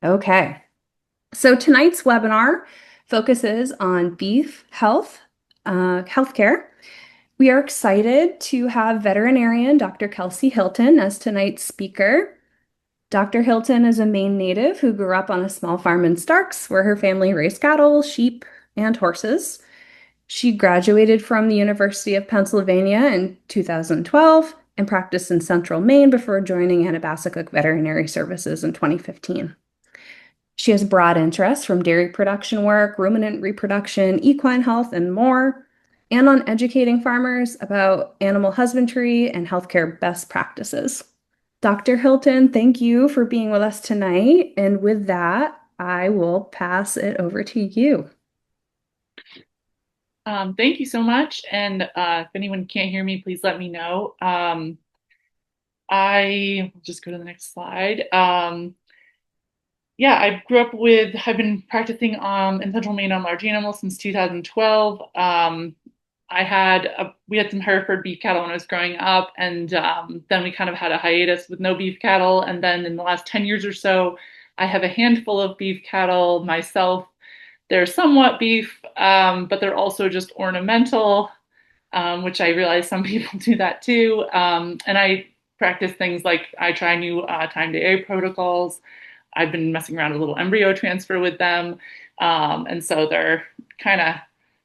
Okay, so tonight's webinar focuses on beef health, healthcare. We are excited to have veterinarian Dr. Kelsey Hilton as tonight's speaker. Dr. Hilton is a Maine native who grew up on a small farm in Starks where her family raised cattle, sheep, and horses. She graduated from the University of Pennsylvania in 2012 and practiced in central Maine before joining Annabessacook Veterinary Services in 2015. She has broad interests from dairy production work, ruminant reproduction, equine health, and more, and on educating farmers about animal husbandry and healthcare best practices. Dr. Hilton, thank you for being with us tonight. And with that, I will pass it over to you. Thank you so much. And if anyone can't hear me, please let me know. I will just go to the next slide. Yeah, I've been practicing in central Maine on large animals since 2012. We had some Hereford beef cattle when I was growing up, and then we kind of had a hiatus with no beef cattle. And then in the last 10 years or so, I have a handful of beef cattle myself. They're somewhat beef, but they're also just ornamental, which I realize some people do that too. And I practice things like I try new time to air protocols. I've been messing around with a little embryo transfer with them. And so they're kind of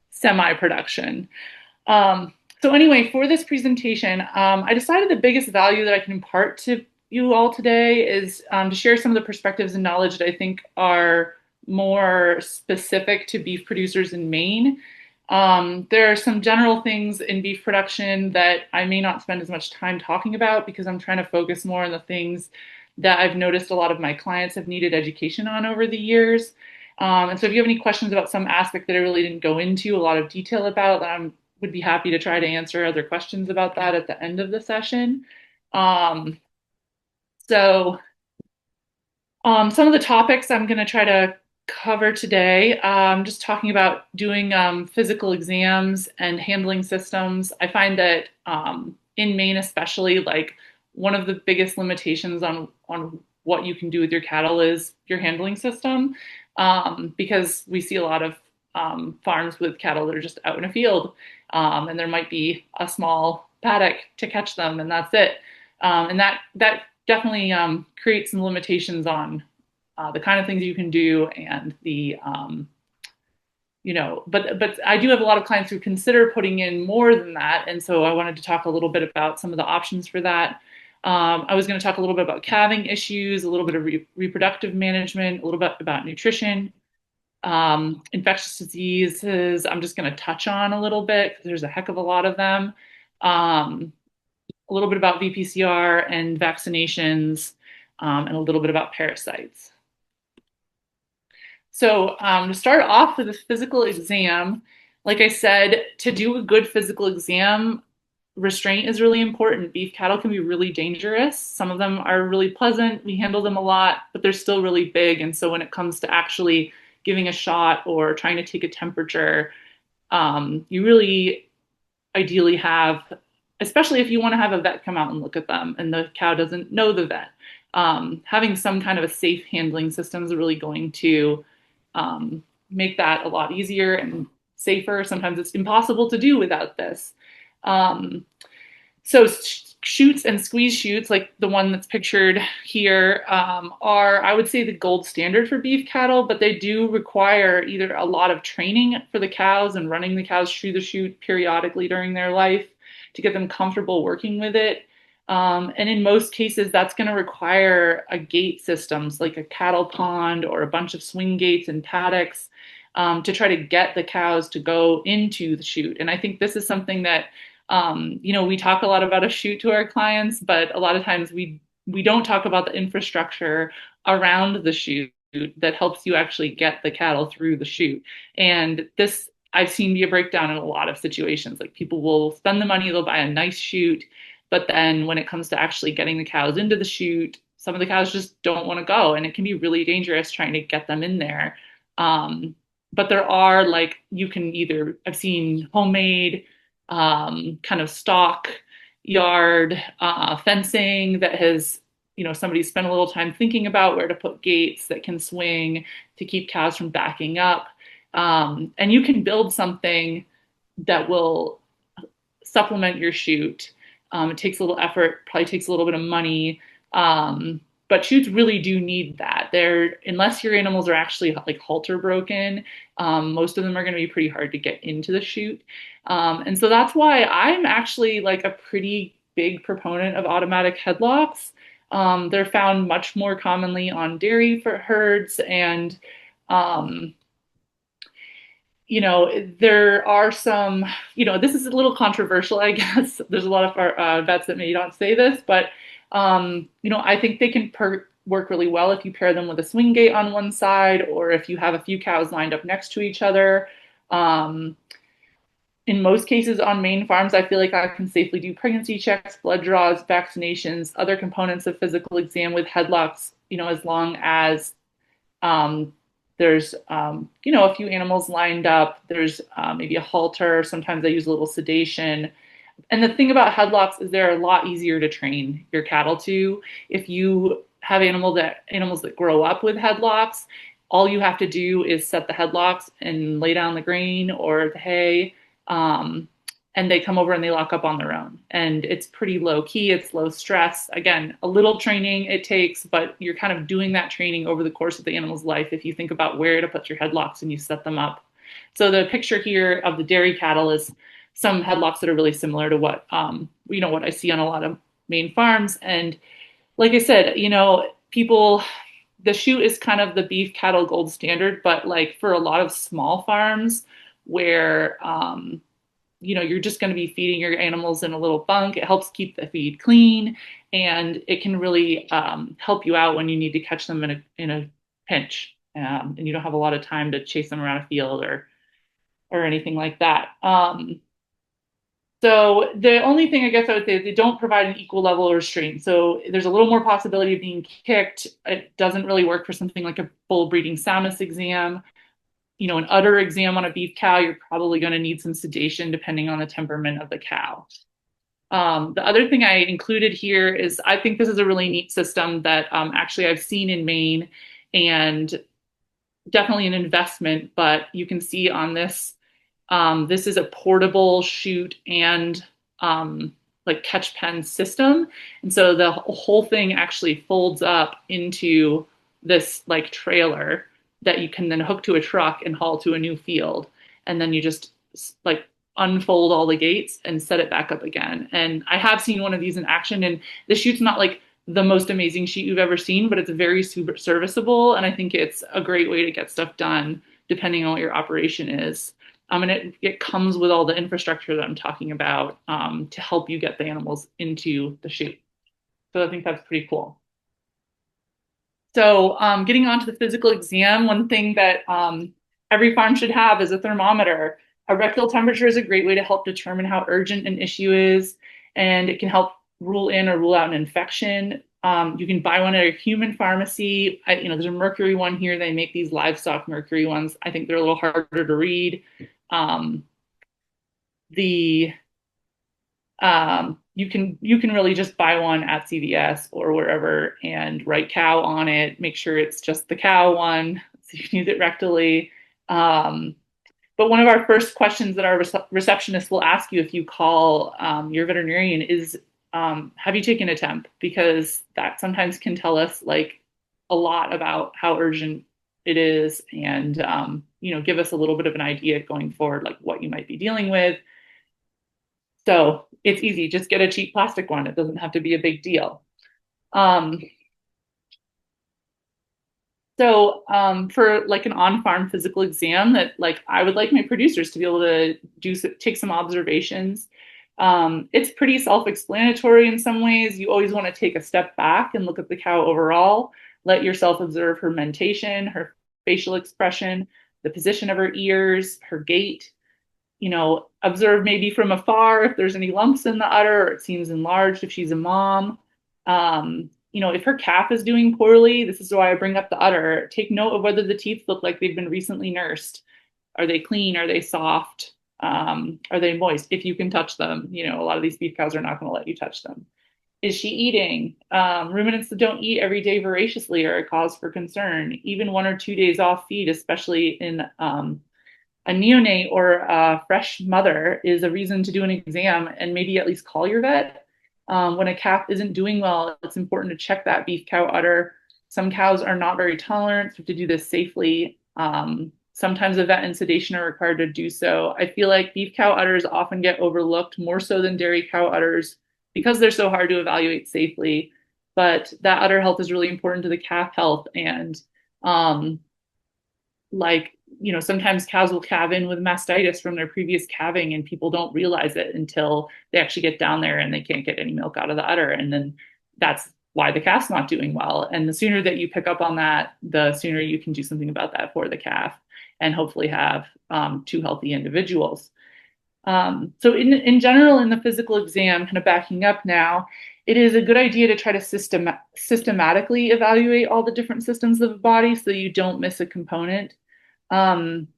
semi-production. So anyway, for this presentation, I decided the biggest value that I can impart to you all today is to share some of the perspectives and knowledge that I think are more specific to beef producers in Maine. There are some general things in beef production that I may not spend as much time talking about because I'm trying to focus more on the things that I've noticed a lot of my clients have needed education on over the years. And so if you have any questions about some aspect that I really didn't go into a lot of detail about, I would be happy to try to answer other questions about that at the end of the session. Um, so some of the topics I'm going to try to cover today, just talking about doing physical exams and handling systems. I find that in Maine, especially, like one of the biggest limitations on what you can do with your cattle is your handling system, because we see a lot of farms with cattle that are just out in a field, and there might be a small paddock to catch them, and that's it. And that definitely create some limitations on the kind of things you can do and but I do have a lot of clients who consider putting in more than that. And so I wanted to talk a little bit about some of the options for that. I was going to talk a little bit about calving issues, a little bit of reproductive management, a little bit about nutrition, infectious diseases. I'm just going to touch on a little bit because there's a heck of a lot of them. A little bit about VPCR and vaccinations, and a little bit about parasites. So to start off with a physical exam, like I said, to do a good physical exam, restraint is really important. Beef cattle can be really dangerous. Some of them are really pleasant. We handle them a lot, but they're still really big. And so when it comes to actually giving a shot or trying to take a temperature, you really ideally have, especially if you want to have a vet come out and look at them and the cow doesn't know the vet, having some kind of a safe handling system is really going to make that a lot easier and safer. Sometimes it's impossible to do without this. So chutes and squeeze chutes, like the one that's pictured here, are, I would say, the gold standard for beef cattle, but they do require either a lot of training for the cows and running the cows through the chute periodically during their life to get them comfortable working with it. And in most cases, that's going to require a gate systems like a cattle pond or a bunch of swing gates and paddocks, to try to get the cows to go into the chute. And I think this is something that, we talk a lot about a chute to our clients, but a lot of times we don't talk about the infrastructure around the chute that helps you actually get the cattle through the chute. And this I've seen be a breakdown in a lot of situations. Like people will spend the money, they'll buy a nice chute, but then when it comes to actually getting the cows into the chute, some of the cows just don't want to go, and it can be really dangerous trying to get them in there. But there are, like, you can either, I've seen homemade kind of stock yard fencing that has somebody spent a little time thinking about where to put gates that can swing to keep cows from backing up. And you can build something that will supplement your chute. It takes a little effort, probably takes a little bit of money. But chutes really do need that. They're, unless your animals are actually like halter broken, most of them are going to be pretty hard to get into the chute. And so that's why I'm actually like a pretty big proponent of automatic headlocks. They're found much more commonly on dairy for herds, and um, there are some, this is a little controversial, I guess. There's a lot of our vets that may not say this, but, I think they can work really well if you pair them with a swing gate on one side, or if you have a few cows lined up next to each other. Um, in most cases on Maine farms, I feel like I can safely do pregnancy checks, blood draws, vaccinations, other components of physical exam with headlocks, as long as um, there's, a few animals lined up. There's maybe a halter. Sometimes I use a little sedation. And the thing about headlocks is they're a lot easier to train your cattle to. If you have animals that grow up with headlocks, all you have to do is set the headlocks and lay down the grain or the hay. Um, and they come over and they lock up on their own. And it's pretty low key, it's low stress. Again, a little training it takes, but you're kind of doing that training over the course of the animal's life if you think about where to put your headlocks and you set them up. So the picture here of the dairy cattle is some headlocks that are really similar to what I see on a lot of Maine farms. And like I said, people, the chute is kind of the beef cattle gold standard, but like for a lot of small farms where you're just going to be feeding your animals in a little bunk. It helps keep the feed clean, and it can really help you out when you need to catch them in a pinch, and you don't have a lot of time to chase them around a field or anything like that. So the only thing I guess I would say is they don't provide an equal level of restraint. So there's a little more possibility of being kicked. It doesn't really work for something like a full breeding soundness exam. An udder exam on a beef cow, you're probably going to need some sedation depending on the temperament of the cow. The other thing I included here is I think this is a really neat system that actually I've seen in Maine, and definitely an investment, but you can see on this, this is a portable chute and like catch pen system. And so the whole thing actually folds up into this like trailer that you can then hook to a truck and haul to a new field. And then you just like unfold all the gates and set it back up again. And I have seen one of these in action, and the chute's not like the most amazing chute you've ever seen, but it's very super serviceable. And I think it's a great way to get stuff done depending on what your operation is. And it comes with all the infrastructure that I'm talking about to help you get the animals into the chute. So I think that's pretty cool. So, getting on to the physical exam, one thing that every farm should have is a thermometer. A rectal temperature is a great way to help determine how urgent an issue is, and it can help rule in or rule out an infection. You can buy one at a human pharmacy. There's a mercury one here. They make these livestock mercury ones. I think they're a little harder to read. Um, the you can really just buy one at CVS or wherever and write cow on it. Make sure it's just the cow one, so you can use it rectally. Um, but one of our first questions that our receptionist will ask you if you call your veterinarian is, have you taken a temp? Because that sometimes can tell us like a lot about how urgent it is, and give us a little bit of an idea going forward, like what you might be dealing with. So it's easy. Just get a cheap plastic one. It doesn't have to be a big deal. Um, for like an on-farm physical exam, that like I would like my producers to be able to take some observations. It's pretty self-explanatory in some ways. You always want to take a step back and look at the cow overall. Let yourself observe her mentation, her facial expression, the position of her ears, her gait. Observe maybe from afar if there's any lumps in the udder or it seems enlarged if she's a mom. If her calf is doing poorly, this is why I bring up the udder. Take note of whether the teeth look like they've been recently nursed. Are they clean? Are they soft? Are they moist? If you can touch them, a lot of these beef cows are not going to let you touch them. Is she eating? Ruminants that don't eat every day voraciously are a cause for concern. Even 1 or 2 days off feed, especially in a neonate or a fresh mother, is a reason to do an exam and maybe at least call your vet. When a calf isn't doing well, it's important to check that beef cow udder. Some cows are not very tolerant, so you have to do this safely. Sometimes a vet and sedation are required to do so. I feel like beef cow udders often get overlooked more so than dairy cow udders because they're so hard to evaluate safely. But that udder health is really important to the calf health. And um, like, sometimes cows will calve in with mastitis from their previous calving, and people don't realize it until they actually get down there and they can't get any milk out of the udder. And then that's why the calf's not doing well. And the sooner that you pick up on that, the sooner you can do something about that for the calf and hopefully have two healthy individuals. So in general, in the physical exam, kind of backing up now, it is a good idea to try to systematically evaluate all the different systems of the body so you don't miss a component. Um,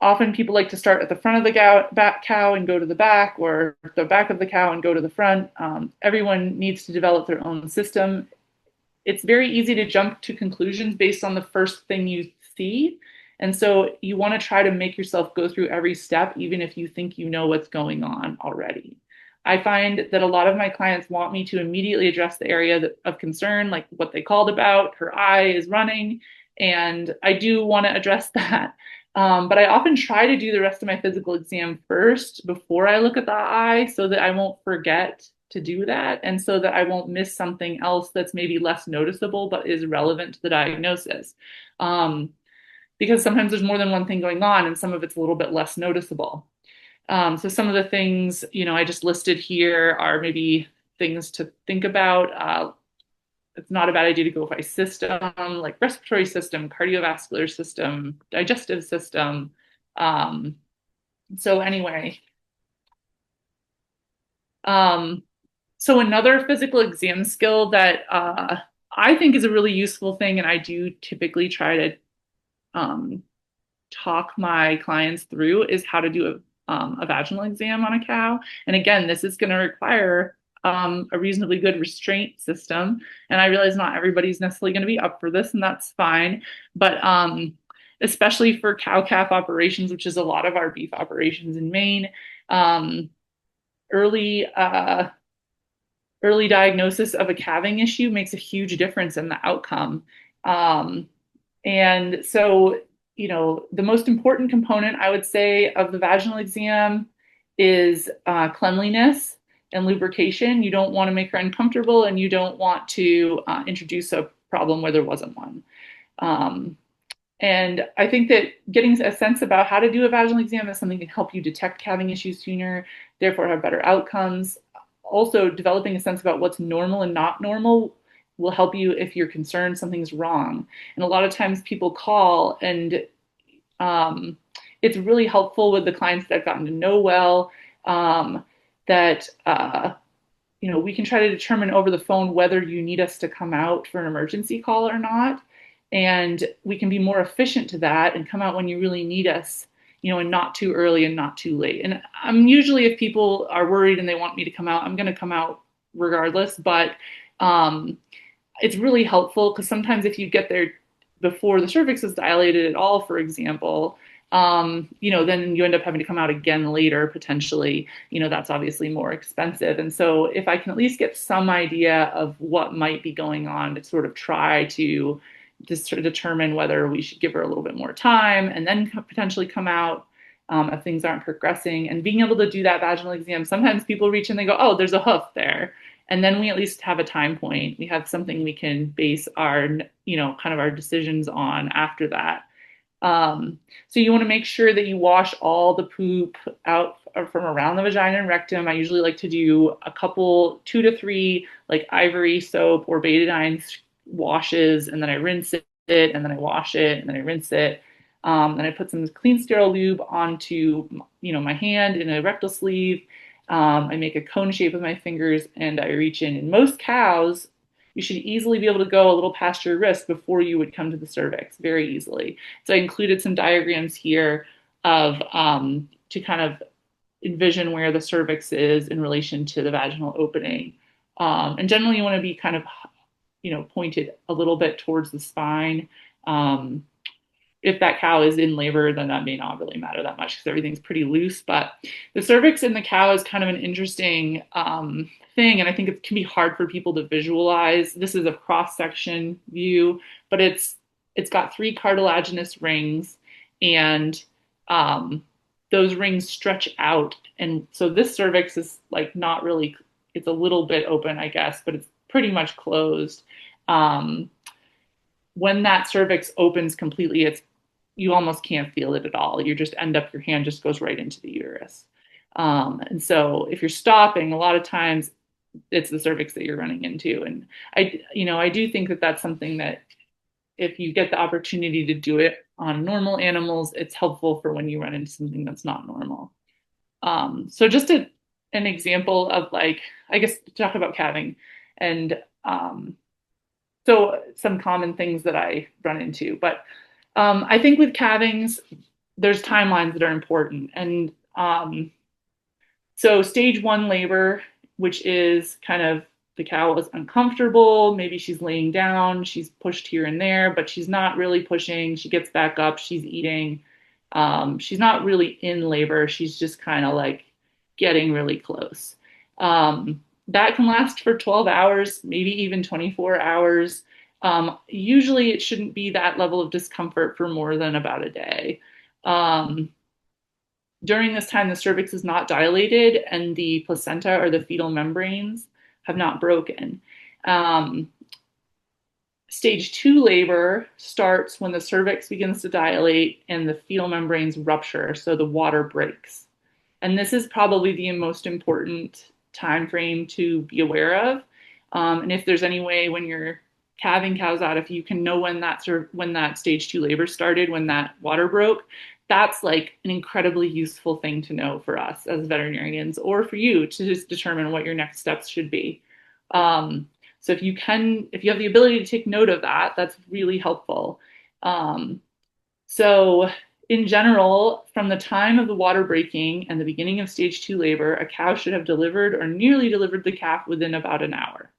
Often people like to start at the front of the back cow and go to the back, or the back of the cow and go to the front. Everyone needs to develop their own system. It's very easy to jump to conclusions based on the first thing you see. And so you want to try to make yourself go through every step, even if you think you know what's going on already. I find that a lot of my clients want me to immediately address the area of concern, like what they called about. Her eye is running, and I do want to address that. But I often try to do the rest of my physical exam first before I look at the eye so that I won't forget to do that and so that I won't miss something else that's maybe less noticeable but is relevant to the diagnosis. Um, because sometimes there's more than one thing going on and some of it's a little bit less noticeable. So some of the things, I just listed here are maybe things to think about. It's not a bad idea to go by system, like respiratory system, cardiovascular system, digestive system. Um, so anyway, um, so another physical exam skill that I think is a really useful thing, and I do typically try to um, talk my clients through, is how to do a vaginal exam on a cow. And again, this is going to require a reasonably good restraint system. And I realize not everybody's necessarily going to be up for this, and that's fine. But especially for cow calf operations, which is a lot of our beef operations in Maine, um, early early diagnosis of a calving issue makes a huge difference in the outcome. Um, and so, the most important component, I would say, of the vaginal exam is cleanliness and lubrication. You don't want to make her uncomfortable, and you don't want to introduce a problem where there wasn't one. Um, and I think that getting a sense about how to do a vaginal exam is something that can help you detect calving issues sooner, therefore have better outcomes. Also, developing a sense about what's normal and not normal will help you if you're concerned something's wrong. And a lot of times people call, and um, it's really helpful with the clients that I've gotten to know well, that we can try to determine over the phone whether you need us to come out for an emergency call or not. And we can be more efficient to that and come out when you really need us, and not too early and not too late. And I'm usually, if people are worried and they want me to come out, I'm going to come out regardless. But um, it's really helpful because sometimes if you get there before the cervix is dilated at all, for example, then you end up having to come out again later, potentially. That's obviously more expensive. And so if I can at least get some idea of what might be going on to sort of try to just sort of determine whether we should give her a little bit more time and then potentially come out if things aren't progressing. And being able to do that vaginal exam, sometimes people reach and they go, oh, there's a hoof there. And then we at least have a time point. We have something we can base our, kind of our decisions on after that. So you want to make sure that you wash all the poop out from around the vagina and rectum. I usually like to do a couple, 2 to 3, like ivory soap or betadine washes, and then I rinse it, and then I wash it, and then I rinse it. Then I put some clean sterile lube onto, my hand in a rectal sleeve. I make a cone shape with my fingers and I reach in. In most cows, you should easily be able to go a little past your wrist before you would come to the cervix, very easily. So I included some diagrams here of to kind of envision where the cervix is in relation to the vaginal opening. And generally you want to be kind of, pointed a little bit towards the spine. Um, if that cow is in labor, then that may not really matter that much because everything's pretty loose. But the cervix in the cow is kind of an interesting thing, and I think it can be hard for people to visualize. This is a cross section view, but it's got three cartilaginous rings, and um, those rings stretch out, and so this cervix is like not really. It's a little bit open, I guess, but it's pretty much closed. Um, when that cervix opens completely, it's you almost can't feel it at all. You just end up your hand just goes right into the uterus. And so if you're stopping, a lot of times it's the cervix that you're running into. And I do think that that's something that if you get the opportunity to do it on normal animals, it's helpful for when you run into something that's not normal. So just an example of like, I guess to talk about calving and so some common things that I run into, but I think with calvings, there's timelines that are important. And so stage one labor, which is kind of the cow is uncomfortable. Maybe she's laying down, she's pushed here and there, but she's not really pushing. She gets back up, she's eating. She's not really in labor. She's just kind of like getting really close. That can last for 12 hours, maybe even 24 hours. Usually it shouldn't be that level of discomfort for more than about a day. Um, During this time, the cervix is not dilated and the placenta or the fetal membranes have not broken. Um, Stage two labor starts when the cervix begins to dilate and the fetal membranes rupture, so the water breaks. And this is probably the most important time frame to be aware of. And if there's any way when you're calving cows out, if you can know when that stage two labor started, when that water broke, that's like an incredibly useful thing to know for us as veterinarians, or for you to just determine what your next steps should be. Um, so if you have the ability to take note of that, that's really helpful. Um, so in general, from the time of the water breaking and the beginning of stage two labor, a cow should have delivered or nearly delivered the calf within about an hour.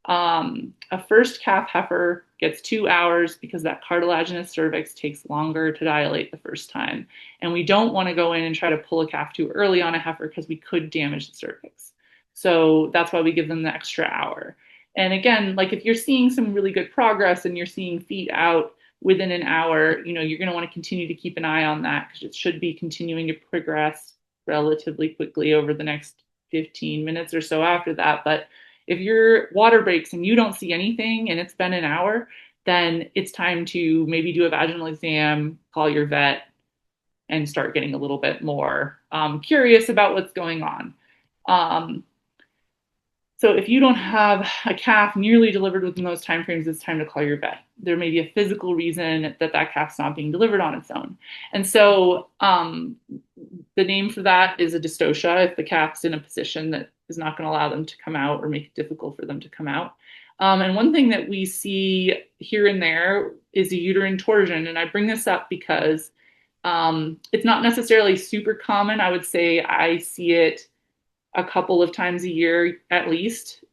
A first calf heifer gets 2 hours because that cartilaginous cervix takes longer to dilate the first time. And we don't want to go in and try to pull a calf too early on a heifer because we could damage the cervix. So that's why we give them the extra hour. And again, like if you're seeing some really good progress and you're seeing feet out within an hour, you're going to want to continue to keep an eye on that because it should be continuing to progress relatively quickly over the next 15 minutes or so after that. But if your water breaks and you don't see anything and it's been an hour, then it's time to maybe do a vaginal exam, call your vet, and start getting a little bit more curious about what's going on. Um, so if you don't have a calf nearly delivered within those timeframes, it's time to call your vet. There may be a physical reason that that calf's not being delivered on its own. And so the name for that is a dystocia if the calf's in a position that is not going to allow them to come out or make it difficult for them to come out. And one thing that we see here and there is a uterine torsion. And I bring this up because it's not necessarily super common. I would say I see it a couple of times a year at least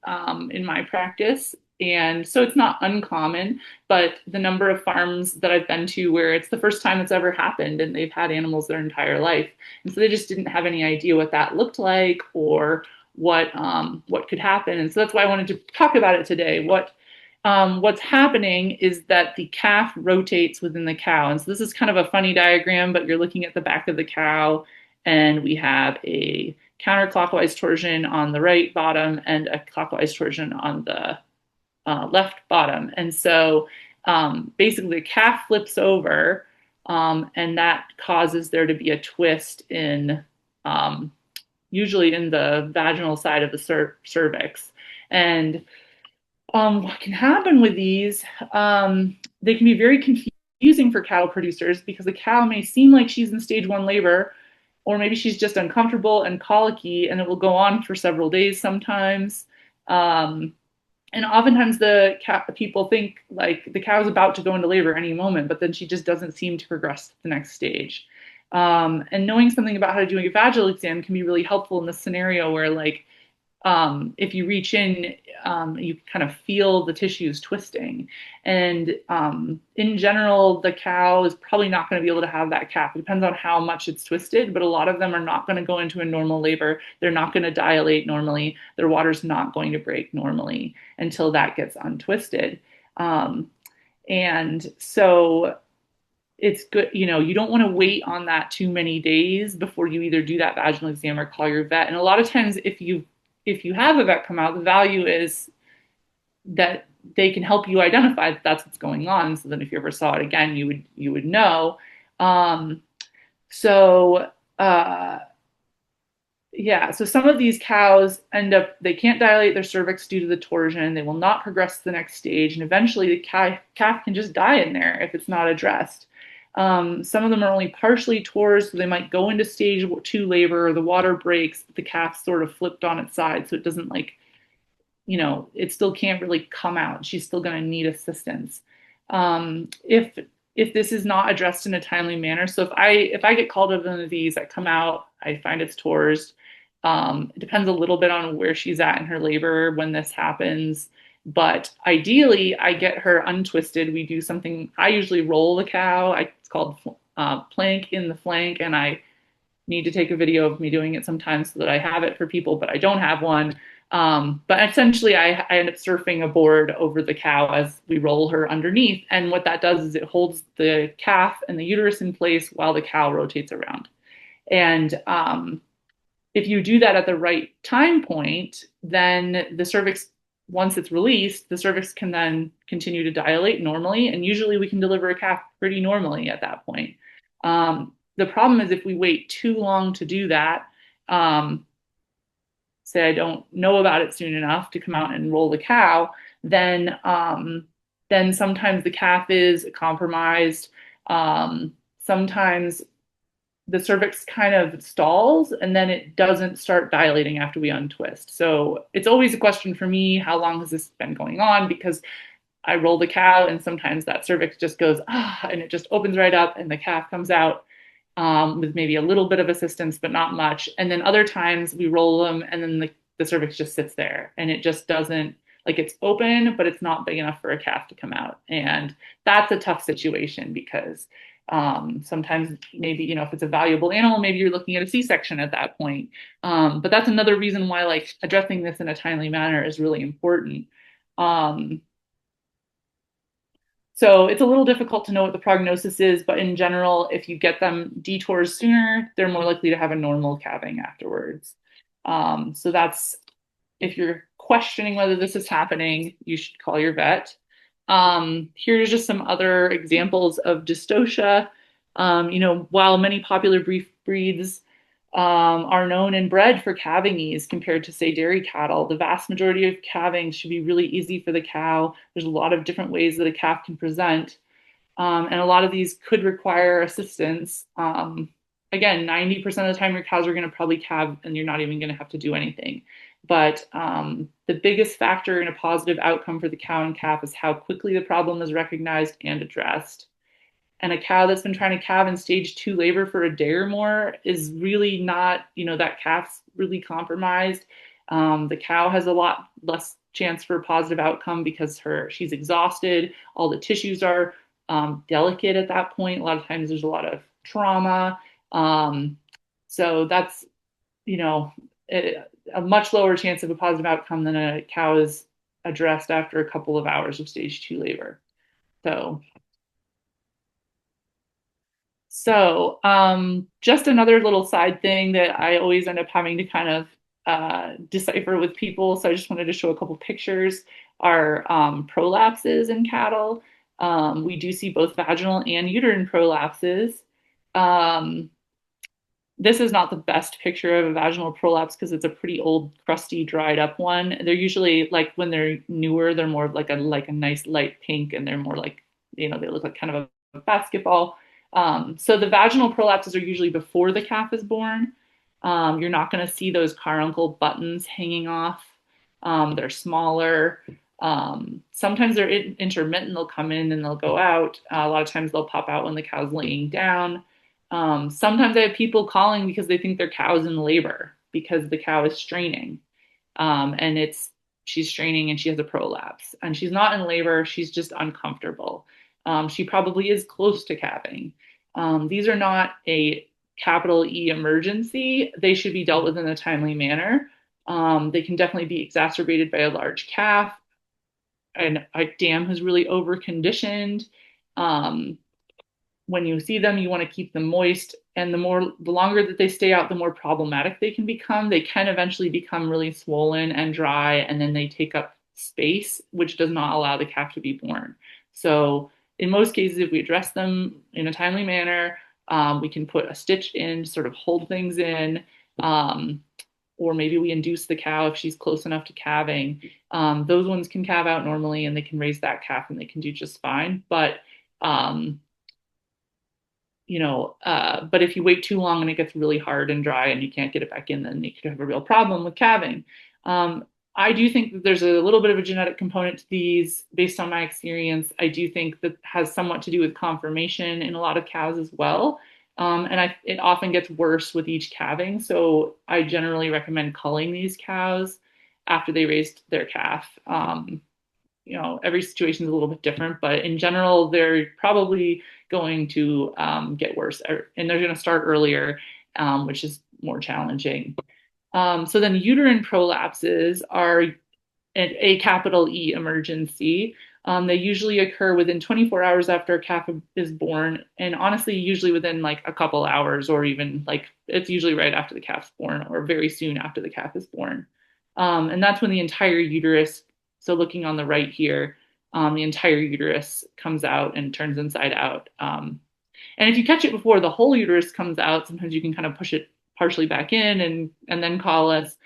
in my practice. And so it's not uncommon, but the number of farms that I've been to where it's the first time it's ever happened and they've had animals their entire life. And so they just didn't have any idea what that looked like or what could happen. And so that's why I wanted to talk about it today. What's happening is that the calf rotates within the cow. And so this is kind of a funny diagram, but you're looking at the back of the cow and we have a counterclockwise torsion on the right bottom and a clockwise torsion on the left bottom. And so basically the calf flips over and that causes there to be a twist in usually in the vaginal side of the cervix. And what can happen with these, they can be very confusing for cattle producers because the cow may seem like she's in stage one labor, or maybe she's just uncomfortable and colicky, and it will go on for several days sometimes. And oftentimes people think like the cow is about to go into labor any moment, but then she just doesn't seem to progress to the next stage. And knowing something about how to do a vaginal exam can be really helpful in this scenario where like if you reach in, you kind of feel the tissues twisting. And in general, the cow is probably not going to be able to have that calf. It depends on how much it's twisted, but a lot of them are not going to go into a normal labor. They're not going to dilate normally. Their water's not going to break normally until that gets untwisted. Um, and so it's good, you don't want to wait on that too many days before you either do that vaginal exam or call your vet. And a lot of times if you have a vet come out, the value is that they can help you identify that that's what's going on. So then if you ever saw it again, you would know. Um, so uh, yeah, so some of these cows they can't dilate their cervix due to the torsion. They will not progress to the next stage. And eventually the calf can just die in there if it's not addressed. Some of them are only partially torsed, so they might go into stage 2 labor, or the water breaks, but the calf's sort of flipped on its side, so it doesn't it still can't really come out. She's still going to need assistance. If this is not addressed in a timely manner, so if I get called to one of these, I come out, I find it's torsed. It depends a little bit on where she's at in her labor when this happens. But ideally, I get her untwisted. We do something, I usually roll the cow. It's called plank in the flank, and I need to take a video of me doing it sometimes so that I have it for people, but I don't have one. But essentially, I end up surfing a board over the cow as we roll her underneath. And what that does is it holds the calf and the uterus in place while the cow rotates around. And if you do that at the right time point, then the cervix, once it's released, the cervix can then continue to dilate normally. And usually we can deliver a calf pretty normally at that point. The problem is if we wait too long to do that, say I don't know about it soon enough to come out and roll the cow, then sometimes the calf is compromised. Sometimes the cervix kind of stalls and then it doesn't start dilating after we untwist. So it's always a question for me, how long has this been going on? Because I roll the cow and sometimes that cervix just goes, and it just opens right up and the calf comes out with maybe a little bit of assistance, but not much. And then other times we roll them and then the cervix just sits there and it just doesn't, like, it's open, but it's not big enough for a calf to come out. And that's a tough situation because sometimes maybe, if it's a valuable animal, maybe you're looking at a C-section at that point. But that's another reason why like addressing this in a timely manner is really important. Um, so it's a little difficult to know what the prognosis is, but in general, if you get them detours sooner, they're more likely to have a normal calving afterwards. So that's, if you're questioning whether this is happening, you should call your vet. Here's just some other examples of dystocia. While many popular beef breeds are known and bred for calving ease compared to, say, dairy cattle, the vast majority of calving should be really easy for the cow. There's a lot of different ways that a calf can present, and a lot of these could require assistance. Again, 90% of the time your cows are going to probably calve and you're not even going to have to do anything. But the biggest factor in a positive outcome for the cow and calf is how quickly the problem is recognized and addressed. And a cow that's been trying to calve in stage 2 labor for a day or more is really not, that calf's really compromised. The cow has a lot less chance for a positive outcome because she's exhausted. All the tissues are delicate at that point. A lot of times there's a lot of trauma. So that's, a much lower chance of a positive outcome than a cow is addressed after a couple of hours of stage 2 labor. So just another little side thing that I always end up having to kind of decipher with people. So I just wanted to show a couple pictures are prolapses in cattle. We do see both vaginal and uterine prolapses. This is not the best picture of a vaginal prolapse because it's a pretty old, crusty, dried up one. They're usually like when they're newer, they're more like a nice light pink, and they're more like, they look like kind of a basketball. So the vaginal prolapses are usually before the calf is born. You're not going to see those carbuncle buttons hanging off. They're smaller. Sometimes they're intermittent. They'll come in and they'll go out. A lot of times they'll pop out when the cow's laying down. Sometimes I have people calling because they think their cow's in labor because the cow is straining. And she's straining and she has a prolapse and she's not in labor. She's just uncomfortable. She probably is close to calving. These are not a capital E emergency. They should be dealt with in a timely manner. They can definitely be exacerbated by a large calf and a dam who's really over conditioned. Um, when you see them, you want to keep them moist. And the longer that they stay out, the more problematic they can become. They can eventually become really swollen and dry, and then they take up space, which does not allow the calf to be born. So, in most cases, if we address them in a timely manner, we can put a stitch in, sort of hold things in, um, or maybe we induce the cow if she's close enough to calving. Those ones can calve out normally, and they can raise that calf, and they can do just fine. Um, but if you wait too long and it gets really hard and dry and you can't get it back in, then you could have a real problem with calving. Um, I do think that there's a little bit of a genetic component to these based on my experience. I do think that has somewhat to do with conformation in a lot of cows as well. It often gets worse with each calving. So I generally recommend culling these cows after they raised their calf. Every situation is a little bit different, but in general, they're probably going to get worse and they're going to start earlier, which is more challenging. So then uterine prolapses are a capital E emergency. They usually occur within 24 hours after a calf is born, and honestly, usually within like a couple hours, or even like it's usually right after the calf's born, or very soon after the calf is born. And that's when the entire uterus, so looking on the right here, the entire uterus comes out and turns inside out. And if you catch it before the whole uterus comes out, sometimes you can kind of push it partially back in and then call us.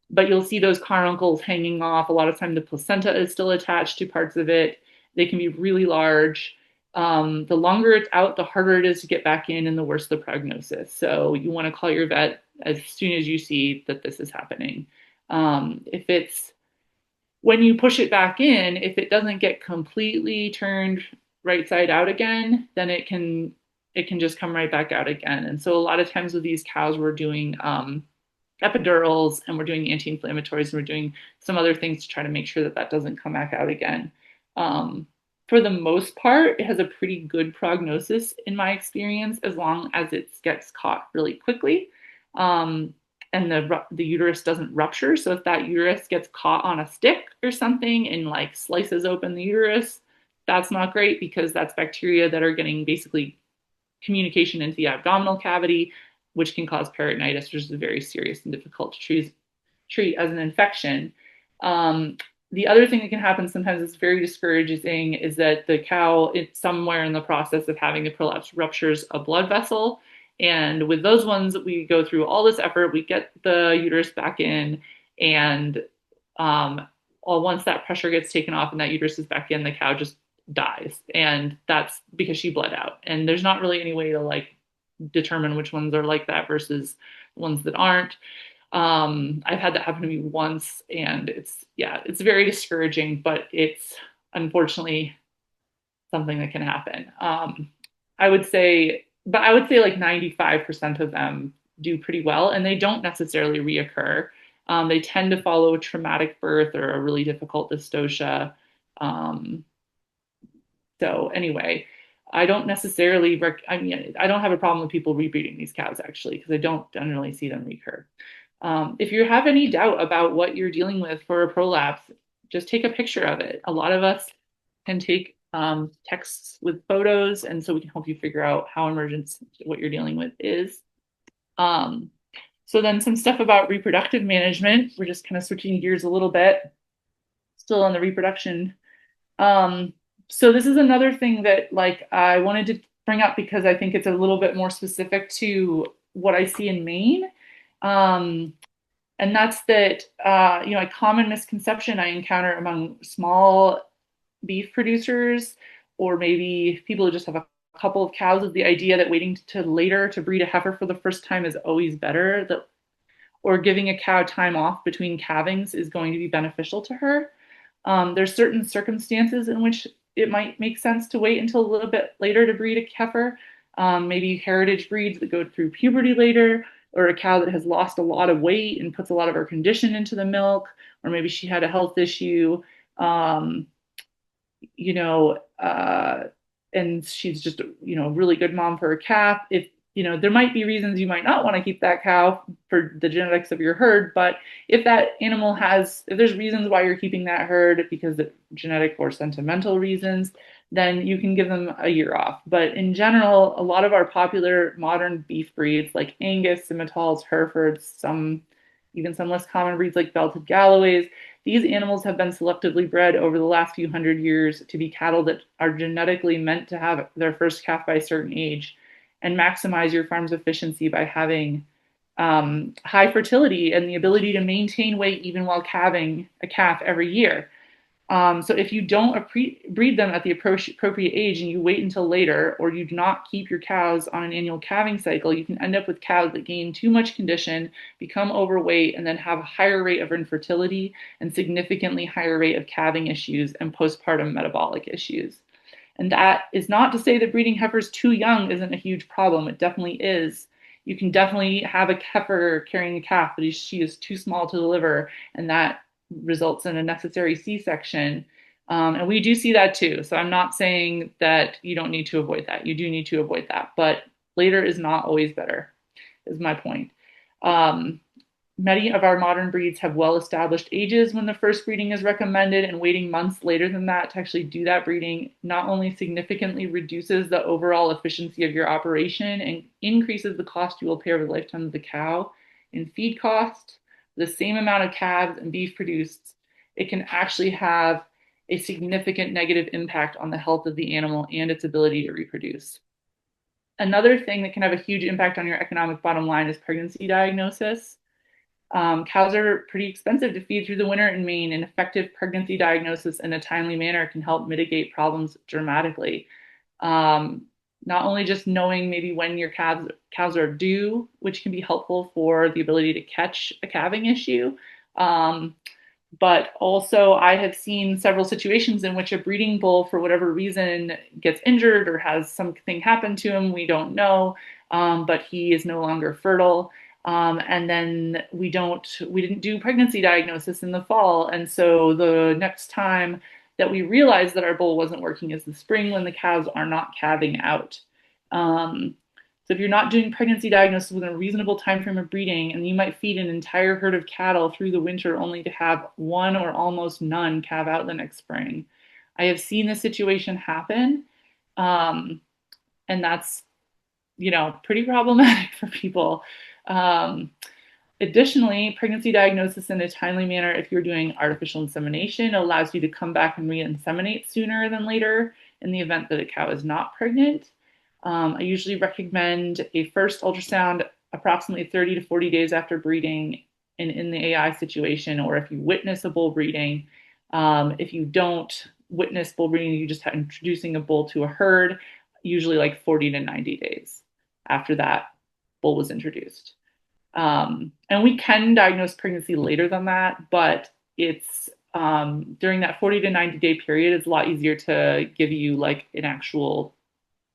But you'll see those caruncles hanging off. A lot of time the placenta is still attached to parts of it. They can be really large. The longer it's out, the harder it is to get back in and the worse the prognosis. So you want to call your vet as soon as you see that this is happening. If it's when you push it back in, if it doesn't get completely turned right side out again, then it can just come right back out again. And so a lot of times with these cows, we're doing epidurals and we're doing anti-inflammatories and we're doing some other things to try to make sure that that doesn't come back out again. For the most part, it has a pretty good prognosis in my experience, as long as it gets caught really quickly. And the uterus doesn't rupture. So if that uterus gets caught on a stick or something and like slices open the uterus, that's not great because that's bacteria that are getting basically communication into the abdominal cavity, which can cause peritonitis, which is very serious and difficult to treat as an infection. The other thing that can happen sometimes is very discouraging is that the cow, it's somewhere in the process of having the prolapse, ruptures a blood vessel. And with those ones, we go through all this effort, we get the uterus back in, and once that pressure gets taken off and that uterus is back in, the cow just dies. And that's because she bled out. And there's not really any way to like determine which ones are like that versus ones that aren't. I've had that happen to me once, and it's very discouraging, but it's unfortunately something that can happen. I would say like 95% of them do pretty well, and they don't necessarily reoccur. They tend to follow a traumatic birth or a really difficult dystocia. Um, so anyway, I don't necessarily, I don't have a problem with people rebreeding these cows actually, because I don't generally see them recur. If you have any doubt about what you're dealing with for a prolapse, just take a picture of it. A lot of us can take texts with photos, and so we can help you figure out how emergent what you're dealing with is. Um, so then some stuff about reproductive management. We're just kind of switching gears a little bit, still on the reproduction. Um, so this is another thing that like I wanted to bring up because I think it's a little bit more specific to what I see in Maine. Um, and that's that, a common misconception I encounter among small beef producers, or maybe people who just have a couple of cows, is the idea that waiting to later to breed a heifer for the first time is always better, that or giving a cow time off between calvings is going to be beneficial to her. There's certain circumstances in which it might make sense to wait until a little bit later to breed a heifer. Maybe heritage breeds that go through puberty later, or a cow that has lost a lot of weight and puts a lot of her condition into the milk, or maybe she had a health issue. Um, you know, and she's just, a really good mom for a calf. If, there might be reasons you might not want to keep that cow for the genetics of your herd, but if there's reasons why you're keeping that herd because of genetic or sentimental reasons, then you can give them a year off. But in general, a lot of our popular modern beef breeds like Angus, Simmentals, Herefords, even some less common breeds like Belted Galloways, these animals have been selectively bred over the last few hundred years to be cattle that are genetically meant to have their first calf by a certain age and maximize your farm's efficiency by having high fertility and the ability to maintain weight even while calving a calf every year. So if you don't breed them at the appropriate age and you wait until later, or you do not keep your cows on an annual calving cycle, you can end up with cows that gain too much condition, become overweight, and then have a higher rate of infertility and significantly higher rate of calving issues and postpartum metabolic issues. And that is not to say that breeding heifers too young isn't a huge problem. It definitely is. You can definitely have a heifer carrying a calf, but she is too small to deliver, and that results in a necessary C-section. And we do see that too. So I'm not saying that you don't need to avoid that. You do need to avoid that, but later is not always better, is my point. Um, Many of our modern breeds have well-established ages when the first breeding is recommended, and waiting months later than that to actually do that breeding not only significantly reduces the overall efficiency of your operation and increases the cost you will pay over the lifetime of the cow in feed cost, the same amount of calves and beef produced, it can actually have a significant negative impact on the health of the animal and its ability to reproduce. Another thing that can have a huge impact on your economic bottom line is pregnancy diagnosis. Cows are pretty expensive to feed through the winter in Maine, and effective pregnancy diagnosis in a timely manner can help mitigate problems dramatically. Um, Not only just knowing maybe when your cows are due, which can be helpful for the ability to catch a calving issue, um, but also I have seen several situations in which a breeding bull, for whatever reason, gets injured or has something happen to him. We don't know, but he is no longer fertile. And then we didn't do pregnancy diagnosis in the fall. And so the next time that we realized that our bull wasn't working is the spring when the cows are not calving out. Um, so if you're not doing pregnancy diagnosis within a reasonable time frame of breeding, and you might feed an entire herd of cattle through the winter only to have one or almost none calve out the next spring. I have seen this situation happen. Um, and that's, pretty problematic for people. Um, Additionally, pregnancy diagnosis in a timely manner, if you're doing artificial insemination, allows you to come back and re-inseminate sooner than later in the event that a cow is not pregnant. I usually recommend a first ultrasound approximately 30 to 40 days after breeding and in the AI situation, or if you witness a bull breeding. If you don't witness bull breeding, you just have introducing a bull to a herd, usually like 40 to 90 days after that bull was introduced. And we can diagnose pregnancy later than that, but it's during that 40 to 90 day period, it's a lot easier to give you like an actual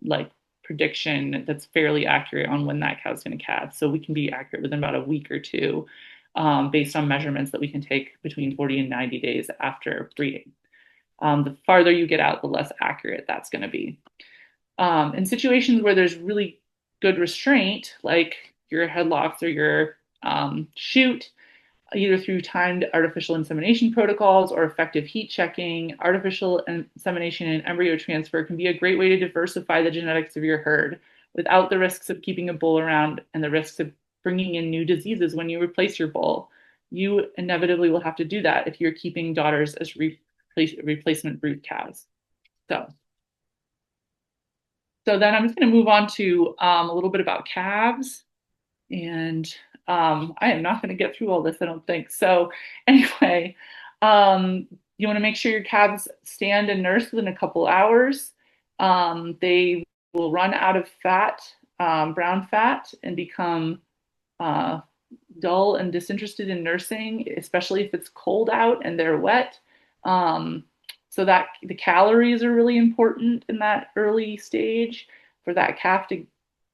like prediction that's fairly accurate on when that cow's going to calve. So we can be accurate within about a week or two based on measurements that we can take between 40 and 90 days after breeding. The farther you get out, the less accurate that's going to be. In situations where there's really good restraint, like your headlocks or your chute, either through timed artificial insemination protocols or effective heat checking, artificial insemination and embryo transfer can be a great way to diversify the genetics of your herd without the risks of keeping a bull around and the risks of bringing in new diseases when you replace your bull. You inevitably will have to do that if you're keeping daughters as replacement brood cows. So, so then I'm just going to move on to a little bit about calves. And I am not going to get through all this, I don't think. So anyway, you want to make sure your calves stand and nurse within a couple hours. They will run out of fat, brown fat, and become uh, dull and disinterested in nursing, especially if it's cold out and they're wet. Um, so that the calories are really important in that early stage for that calf to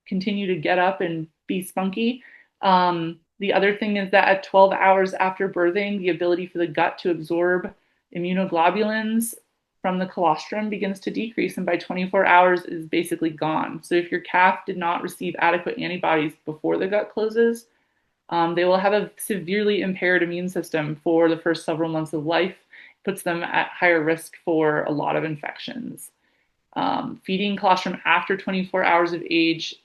continue to get up and be spunky. The other thing is that at 12 hours after birthing, the ability for the gut to absorb immunoglobulins from the colostrum begins to decrease, and by 24 hours is basically gone. So if your calf did not receive adequate antibodies before the gut closes, they will have a severely impaired immune system for the first several months of life, puts them at higher risk for a lot of infections. Feeding colostrum after 24 hours of age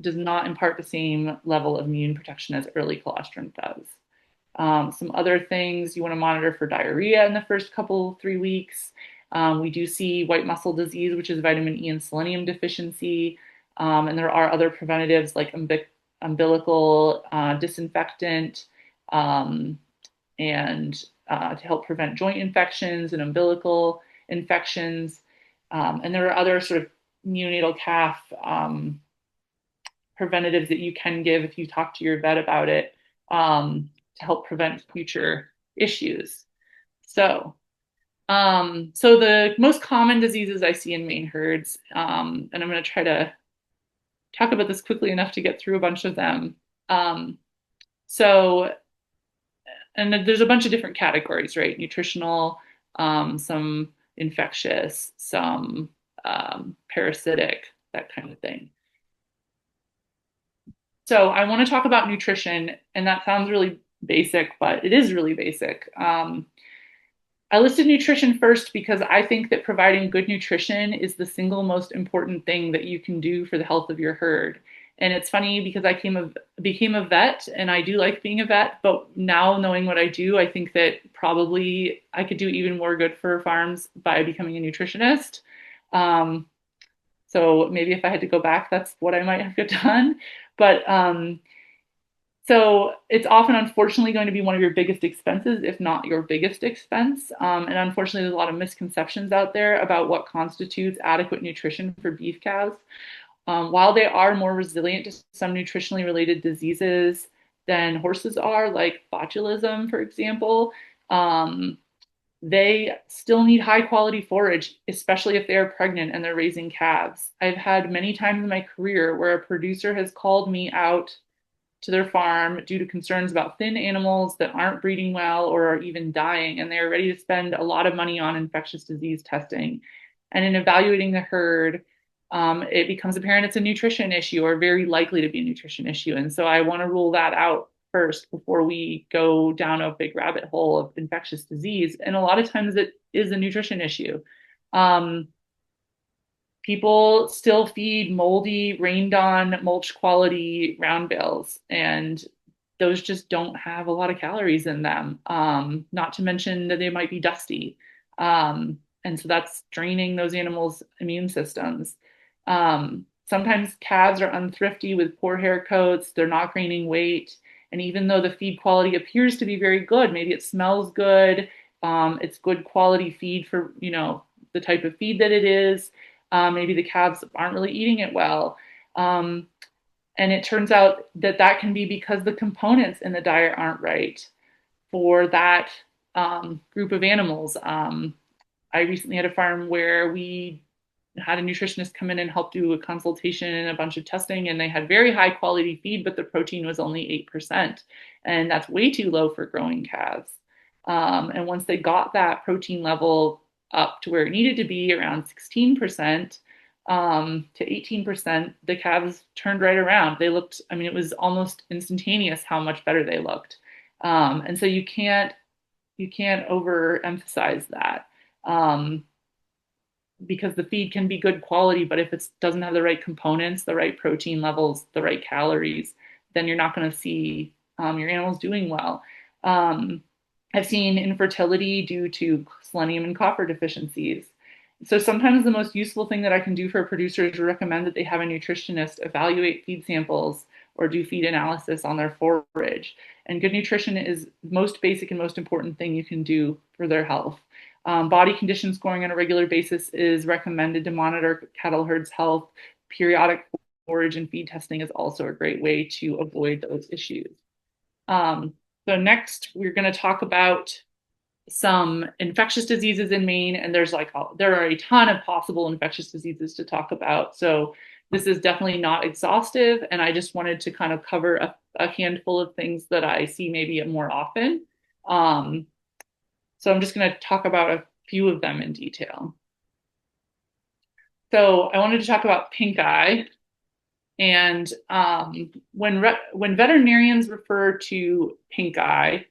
does not impart the same level of immune protection as early colostrum does. Some other things you want to monitor for diarrhea in the first couple, 3 weeks. We do see white muscle disease, which is vitamin E and selenium deficiency. And there are other preventatives like umbilical disinfectant and to help prevent joint infections and umbilical infections. And there are other sort of neonatal calf preventatives that you can give if you talk to your vet about it to help prevent future issues. So, so the most common diseases I see in Maine herds, and I'm going to try to talk about this quickly enough to get through a bunch of them. Um, so, and there's a bunch of different categories, right? Nutritional, some infectious, some parasitic, that kind of thing. So I want to talk about nutrition, and that sounds really basic, but it is really basic. I listed nutrition first because I think that providing good nutrition is the single most important thing that you can do for the health of your herd. And it's funny because became a vet and I do like being a vet, but now knowing what I do, I think that probably I could do even more good for farms by becoming a nutritionist. Um, so maybe if I had to go back, that's what I might have done. But so it's often, unfortunately, going to be one of your biggest expenses, if not your biggest expense. And unfortunately, there's a lot of misconceptions out there about what constitutes adequate nutrition for beef cows. While they are more resilient to some nutritionally related diseases than horses are, like botulism, for example, they still need high quality forage, especially if they are pregnant and they're raising calves. I've had many times in my career where a producer has called me out to their farm due to concerns about thin animals that aren't breeding well or are even dying, and they are ready to spend a lot of money on infectious disease testing. And in evaluating the herd, it becomes apparent it's a nutrition issue or very likely to be a nutrition issue. And so I want to rule that out first before we go down a big rabbit hole of infectious disease. And a lot of times it is a nutrition issue. Um, People still feed moldy, rained on, mulch quality round bales, and those just don't have a lot of calories in them. Not to mention that they might be dusty. And so that's draining those animals' immune systems. Sometimes calves are unthrifty with poor hair coats, they're not gaining weight. And even though the feed quality appears to be very good, maybe it smells good, it's good quality feed for, the type of feed that it is. Maybe the calves aren't really eating it well. Um, and it turns out that that can be because the components in the diet aren't right for that group of animals. I recently had a farm where we had a nutritionist come in and help do a consultation and a bunch of testing, and they had very high quality feed, but the protein was only 8%. And that's way too low for growing calves. And once they got that protein level up to where it needed to be, around 16% to 18%, the calves turned right around. They looked, I mean, it was almost instantaneous how much better they looked. And so you can't overemphasize that. Because the feed can be good quality, but if it doesn't have the right components, the right protein levels, the right calories, then you're not going to see your animals doing well. I've seen infertility due to selenium and copper deficiencies. So sometimes the most useful thing that I can do for a producer is recommend that they have a nutritionist evaluate feed samples or do feed analysis on their forage. And good nutrition is the most basic and most important thing you can do for their health. Body condition scoring on a regular basis is recommended to monitor cattle herds' health. Periodic forage and feed testing is also a great way to avoid those issues. So next, we're going to talk about some infectious diseases in Maine, and there are a ton of possible infectious diseases to talk about. So This is definitely not exhaustive, and I just wanted to kind of cover a handful of things that I see maybe more often. Um, so I'm just going to talk about a few of them in detail. So I wanted to talk about pink eye. And when veterinarians refer to pink eye,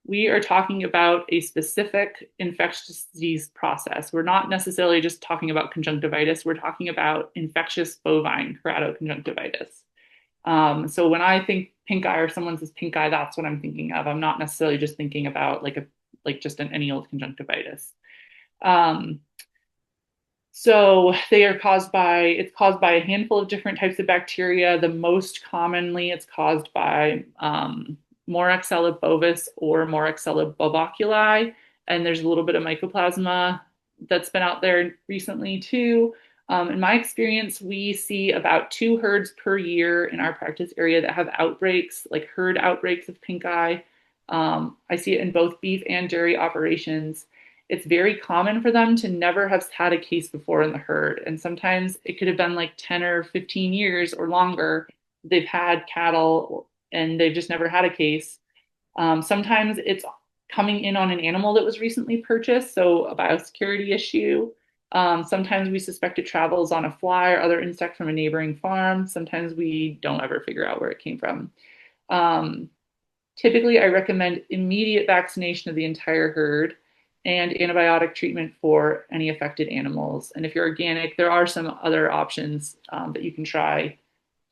we are talking about a specific infectious disease process. We're not necessarily just talking about conjunctivitis. We're talking about infectious bovine keratoconjunctivitis. So when I think pink eye or someone says pink eye, that's what I'm thinking of. I'm not necessarily just thinking about like just an any old conjunctivitis. Um, so they are it's caused by a handful of different types of bacteria. The most commonly, it's caused by Moraxella bovis or Moraxella bovoculi, and there's a little bit of mycoplasma that's been out there recently too. In my experience, we see about 2 herds per year in our practice area that have outbreaks, like herd outbreaks of pink eye. I see it in both beef and dairy operations. It's very common for them to never have had a case before in the herd. And sometimes it could have been like 10 or 15 years or longer. They've had cattle and they've just never had a case. Sometimes it's coming in on an animal that was recently purchased, so a biosecurity issue. Sometimes we suspect it travels on a fly or other insect from a neighboring farm. Sometimes we don't ever figure out where it came from. Um, Typically, I recommend immediate vaccination of the entire herd and antibiotic treatment for any affected animals. And if you're organic, there are some other options that you can try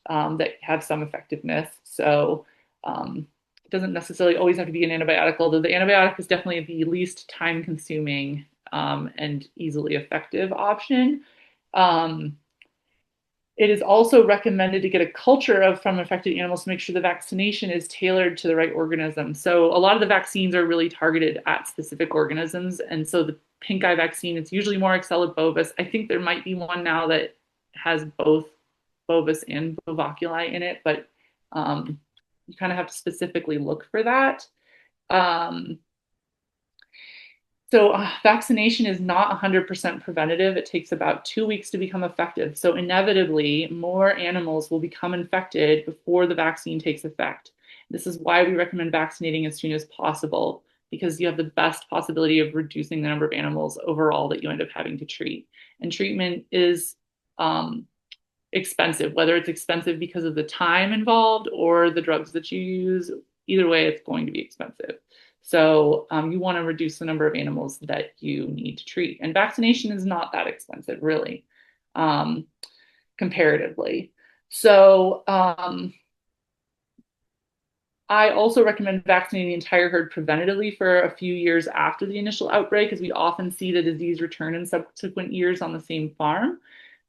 that have some effectiveness. So it doesn't necessarily always have to be an antibiotic, although the antibiotic is definitely the least time consuming and easily effective option. Um, it is also recommended to get a culture of from affected animals to make sure the vaccination is tailored to the right organism. So a lot of the vaccines are really targeted at specific organisms. And so the pink eye vaccine, it's usually Moraxella bovis. I think there might be one now that has both bovis and bovoculi in it, but you kind of have to specifically look for that. Um, Vaccination is not 100% preventative. It takes about 2 weeks to become effective. So inevitably, more animals will become infected before the vaccine takes effect. This is why we recommend vaccinating as soon as possible, because you have the best possibility of reducing the number of animals overall that you end up having to treat. And treatment is expensive, whether it's expensive because of the time involved or the drugs that you use. Either way, it's going to be expensive. So you want to reduce the number of animals that you need to treat. And vaccination is not that expensive, really, um, comparatively. So I also recommend vaccinating the entire herd preventatively for a few years after the initial outbreak, as we often see the disease return in subsequent years on the same farm.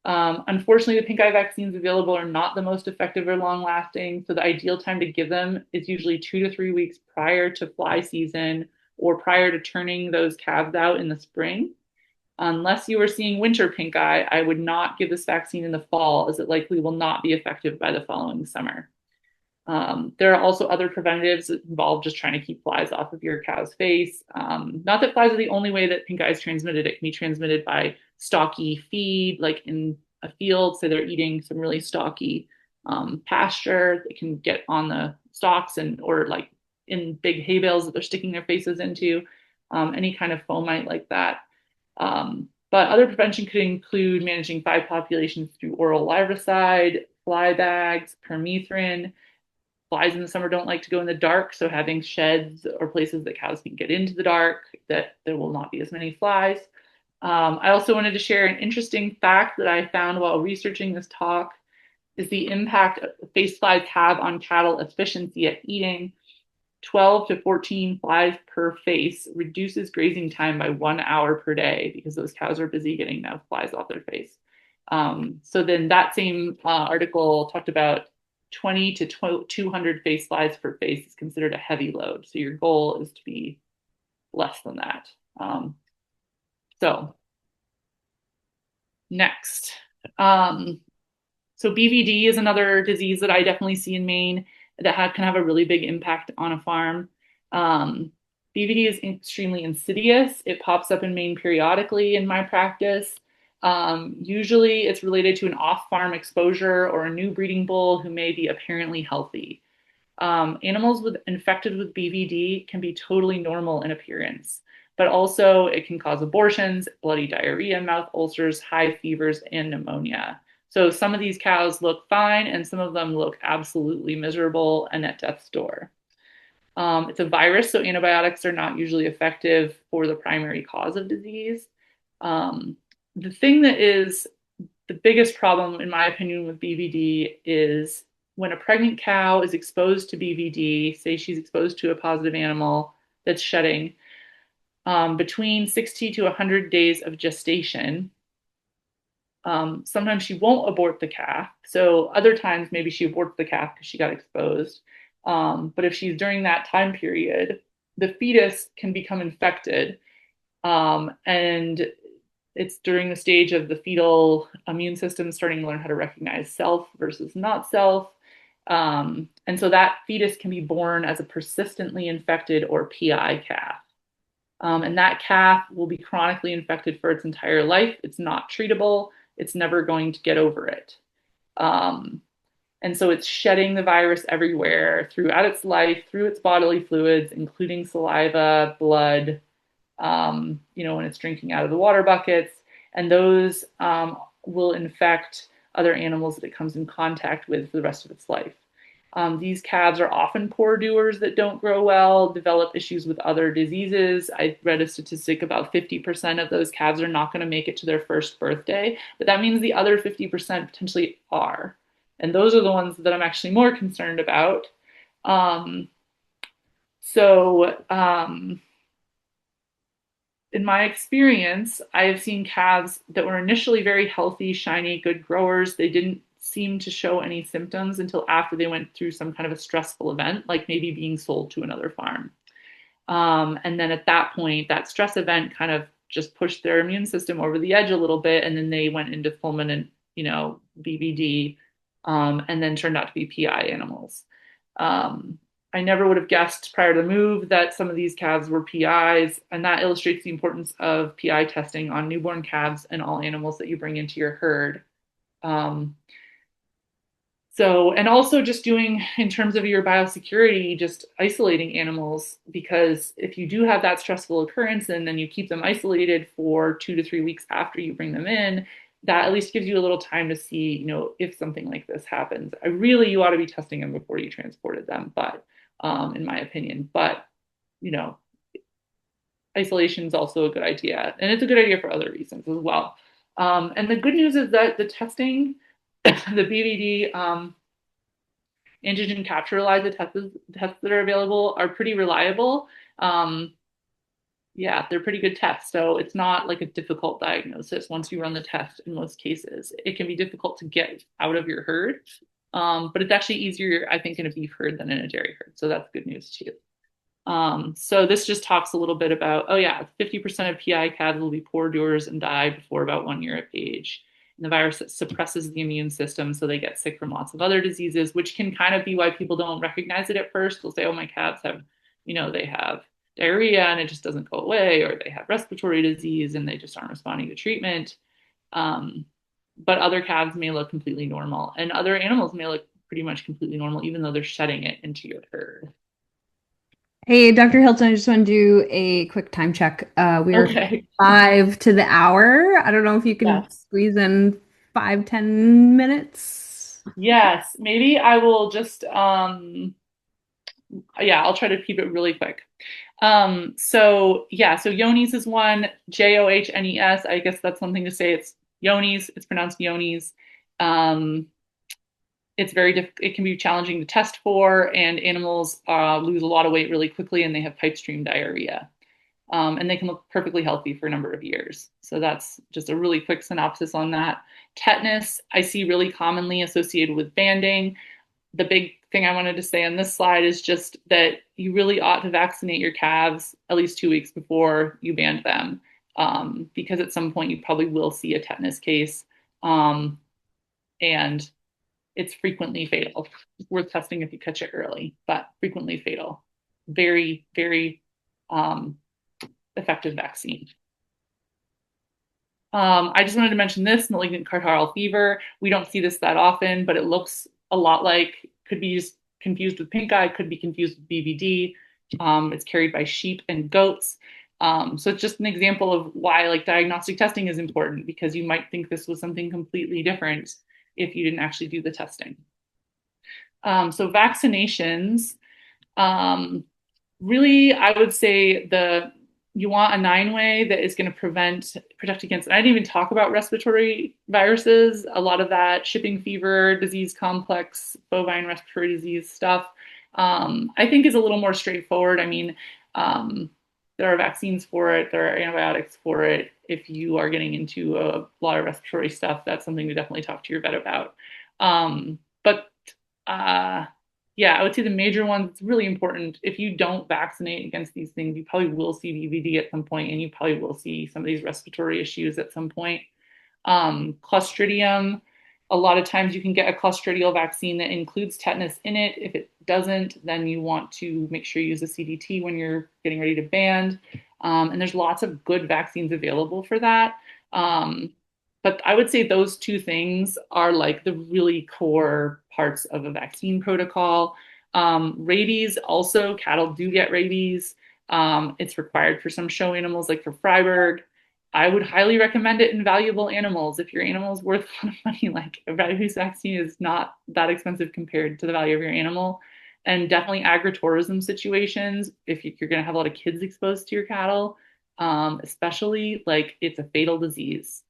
Unfortunately, the pink eye vaccines available are not the most effective or long lasting. So the ideal time to give them is usually 2 to 3 weeks prior to fly season or prior to turning those calves out in the spring. Unless you are seeing winter pink eye, I would not give this vaccine in the fall, as it likely will not be effective by the following summer. There are also other preventatives that involve just trying to keep flies off of your cow's face. Not that flies are the only way that pink eye is transmitted. It can be transmitted by stocky feed, like in a field. So they're eating some really stocky pasture. They can get on the stalks and or like in big hay bales that they're sticking their faces into. Any kind of fomite like that. But other prevention could include managing fly populations through oral larvicide, fly bags, permethrin. Flies in the summer don't like to go in the dark, so having sheds or places that cows can get into the dark, that there will not be as many flies. I also wanted to share an interesting fact that I found while researching this talk is the impact face flies have on cattle efficiency at eating. 12 to 14 flies per face reduces grazing time by 1 hour per day because those cows are busy getting enough flies off their face. So then that same article talked about 20 to 200 face flies per face is considered a heavy load. So your goal is to be less than that. So next. So BVD is another disease that I definitely see in Maine that can have a really big impact on a farm. BVD is extremely insidious. It pops up in Maine periodically in my practice. Usually it's related to an off-farm exposure or a new breeding bull who may be apparently healthy. Animals infected with BVD can be totally normal in appearance, but also it can cause abortions, bloody diarrhea, mouth ulcers, high fevers, and pneumonia. So some of these cows look fine, and some of them look absolutely miserable and at death's door. It's a virus, so antibiotics are not usually effective for the primary cause of disease. Um, the thing that is the biggest problem, in my opinion, with BVD is when a pregnant cow is exposed to BVD, say she's exposed to a positive animal that's shedding, between 60 to 100 days of gestation, sometimes she won't abort the calf. So other times, maybe she aborts the calf because she got exposed. But if she's during that time period, the fetus can become infected. And it's during the stage of the fetal immune system starting to learn how to recognize self versus not self. And so that fetus can be born as a persistently infected or PI calf. And that calf will be chronically infected for its entire life. It's not treatable. It's never going to get over it. Um, and so it's shedding the virus everywhere throughout its life, through its bodily fluids, including saliva, blood, when it's drinking out of the water buckets. And those will infect other animals that it comes in contact with for the rest of its life. These calves are often poor doers that don't grow well, develop issues with other diseases. I read a statistic about 50% of those calves are not going to make it to their first birthday, but that means the other 50% potentially are. And those are the ones that I'm actually more concerned about. Um, so, in my experience, I have seen calves that were initially very healthy, shiny, good growers. They didn't seem to show any symptoms until after they went through some kind of a stressful event, like maybe being sold to another farm. And then at that point, that stress event kind of just pushed their immune system over the edge a little bit, and then they went into fulminant, BVD, and then turned out to be PI animals. Um, I never would have guessed prior to the move that some of these calves were PIs, and that illustrates the importance of PI testing on newborn calves and all animals that you bring into your herd. Um, and also just doing in terms of your biosecurity, just isolating animals, because if you do have that stressful occurrence and then you keep them isolated for 2 to 3 weeks after you bring them in, that at least gives you a little time to see, if something like this happens. You ought to be testing them before you transported them, but in my opinion, you know, isolation is also a good idea. And it's a good idea for other reasons as well. And the good news is that the testing, the BVD, antigen capture ELISA tests that are available are pretty reliable. Um, yeah, they're pretty good tests. So it's not like a difficult diagnosis once you run the test in most cases. It can be difficult to get out of your herd, but it's actually easier, I think, in a beef herd than in a dairy herd. So that's good news too. So this just talks a little bit about, 50% of PI calves will be poor doers and die before about 1 year of age. And the virus suppresses the immune system, so they get sick from lots of other diseases, which can kind of be why people don't recognize it at first. They'll say, oh, my calves have, they have diarrhea and it just doesn't go away, or they have respiratory disease and they just aren't responding to treatment. But other calves may look completely normal, and other animals may look pretty much completely normal, even though they're shedding it into your herd. Hey, Dr. Hilton, I just want to do a quick time check. We are Okay. 5 to the hour. I don't know if you can Yes. squeeze in 5, 10 minutes. Yes. Maybe I will just yeah, I'll try to keep it really quick. So Yoni's is one, Johnes. I guess that's something to say. It's Yoni's, it's pronounced Yoni's. Um, it's it can be challenging to test for, and animals lose a lot of weight really quickly and they have pipe stream diarrhea. And they can look perfectly healthy for a number of years. So that's just a really quick synopsis on that. Tetanus, I see really commonly associated with banding. The big thing I wanted to say on this slide is just that you really ought to vaccinate your calves at least 2 weeks before you band them, because at some point you probably will see a tetanus case, and it's frequently fatal. It's worth testing if you catch it early, but frequently fatal. Very, very effective vaccine. I just wanted to mention this malignant catarrhal fever. We don't see this that often, but it looks a lot like, could be just confused with pink eye, could be confused with BVD. It's carried by sheep and goats. So it's just an example of why like diagnostic testing is important, because you might think this was something completely different if you didn't actually do the testing. So vaccinations, um, really, I would say you want a 9-way that is going to protect against. And I didn't even talk about respiratory viruses. A lot of that shipping fever, disease complex, bovine respiratory disease stuff, I think is a little more straightforward. I mean, there are vaccines for it, there are antibiotics for it. If you are getting into a lot of respiratory stuff, that's something to definitely talk to your vet about. But uh, yeah, I would say the major ones, it's really important. If you don't vaccinate against these things, you probably will see VVD at some point, and you probably will see some of these respiratory issues at some point. Clostridium, a lot of times you can get a clostridial vaccine that includes tetanus in it. If it doesn't, then you want to make sure you use a CDT when you're getting ready to band. And there's lots of good vaccines available for that. But I would say those two things are like the really core parts of a vaccine protocol. Rabies, also, cattle do get rabies. It's required for some show animals, like for Freiburg. I would highly recommend it in valuable animals. If your animal is worth a lot of money, like a rabies vaccine is not that expensive compared to the value of your animal. And definitely agritourism situations, if you're going to have a lot of kids exposed to your cattle, especially like it's a fatal disease,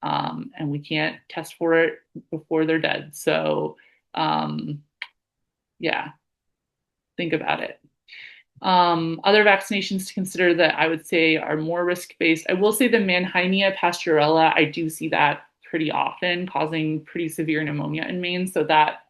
and we can't test for it before they're dead. So, yeah, think about it. Other vaccinations to consider that I would say are more risk-based. I will say the Mannheimia pastorella, I do see that pretty often, causing pretty severe pneumonia in Maine. So that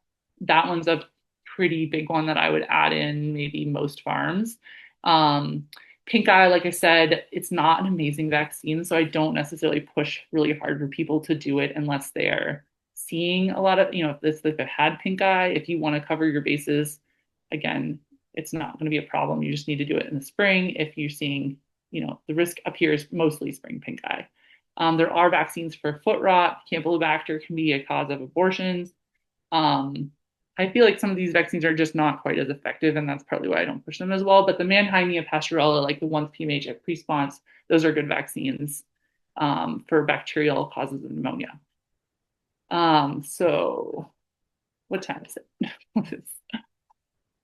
one's a pretty big one that I would add in maybe most farms. Um, Pink eye, like I said, it's not an amazing vaccine, so I don't necessarily push really hard for people to do it unless they're seeing a lot of, if they've had pink eye, if you want to cover your bases, again, it's not going to be a problem. You just need to do it in the spring if you're seeing, the risk up here is mostly spring pink eye. There are vaccines for foot rot. Campylobacter can be a cause of abortions. Um, I feel like some of these vaccines are just not quite as effective, and that's partly why I don't push them as well. But the Mannheimia pastorella, like the ones PMH at pre-response, those are good vaccines for bacterial causes of pneumonia. So what time is it?